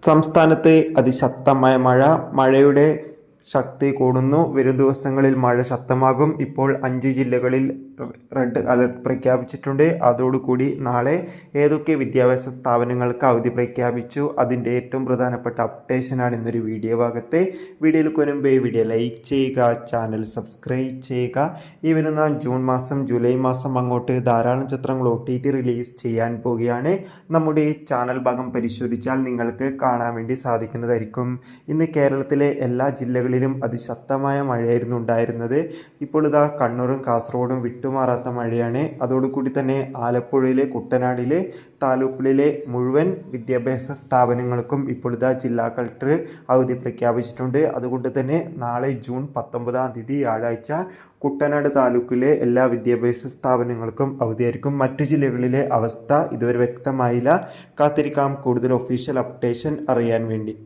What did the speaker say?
സംസ്ഥാനത്ത് അതിശക്തമായ മഴയുടെ ശക്തി കൂടുന്നു. വരും ദിവസങ്ങളിൽ മഴ ശക്തമാകും. ഇപ്പോൾ 5 ജില്ലകളിൽ റെഡ് അലർട്ട് പ്രഖ്യാപിച്ചിട്ടുണ്ട്. അതോടുകൂടി നാളെ ഏതൊക്കെ വിദ്യാഭ്യാസ സ്ഥാപനങ്ങൾക്ക് അവധി പ്രഖ്യാപിച്ചു, അതിൻ്റെ ഏറ്റവും പ്രധാനപ്പെട്ട അപ്ഡേഷനാണ് ഇന്നൊരു വീഡിയോ ഭാഗത്ത്. വീഡിയോയിൽ മുൻപേ വീഡിയോ ലൈക്ക് ചെയ്യുക, ചാനൽ സബ്സ്ക്രൈബ് ചെയ്യുക. ഈ വരുന്ന ജൂൺ മാസം ജൂലൈ മാസം അങ്ങോട്ട് ധാരാളം ചിത്രങ്ങൾ OTT റിലീസ് ചെയ്യാൻ പോവുകയാണ്. നമ്മുടെ ചാനൽ ഭാഗം പരിശോധിച്ചാൽ നിങ്ങൾക്ക് കാണാൻ വേണ്ടി സാധിക്കുന്നതായിരിക്കും. ഇന്ന് കേരളത്തിലെ എല്ലാ ജില്ലകളിലും അതിശക്തമായ മഴയായിരുന്നു ഉണ്ടായിരുന്നത്. ഇപ്പോൾ ഇതാ കണ്ണൂരും കാസർഗോഡും വിട്ടുമാറാത്ത മഴയാണ്. അതോടുകൂടി തന്നെ ആലപ്പുഴയിലെ കുട്ടനാടിലെ താലൂക്കുകളിലെ മുഴുവൻ വിദ്യാഭ്യാസ സ്ഥാപനങ്ങൾക്കും ഇപ്പോൾ ഇതാ ജില്ലാ കളക്ടർ അവധി പ്രഖ്യാപിച്ചിട്ടുണ്ട്. അതുകൊണ്ട് തന്നെ നാളെ ജൂൺ 19-ാം തീയതി വ്യാഴാഴ്ച കുട്ടനാട് താലൂക്കിലെ എല്ലാ വിദ്യാഭ്യാസ സ്ഥാപനങ്ങൾക്കും അവധിയായിരിക്കും. മറ്റു ജില്ലകളിലെ അവസ്ഥ ഇതുവരെ വ്യക്തമായില്ല. കാത്തിരിക്കാം കൂടുതൽ ഒഫീഷ്യൽ അപ്ഡേഷൻ അറിയാൻ വേണ്ടി.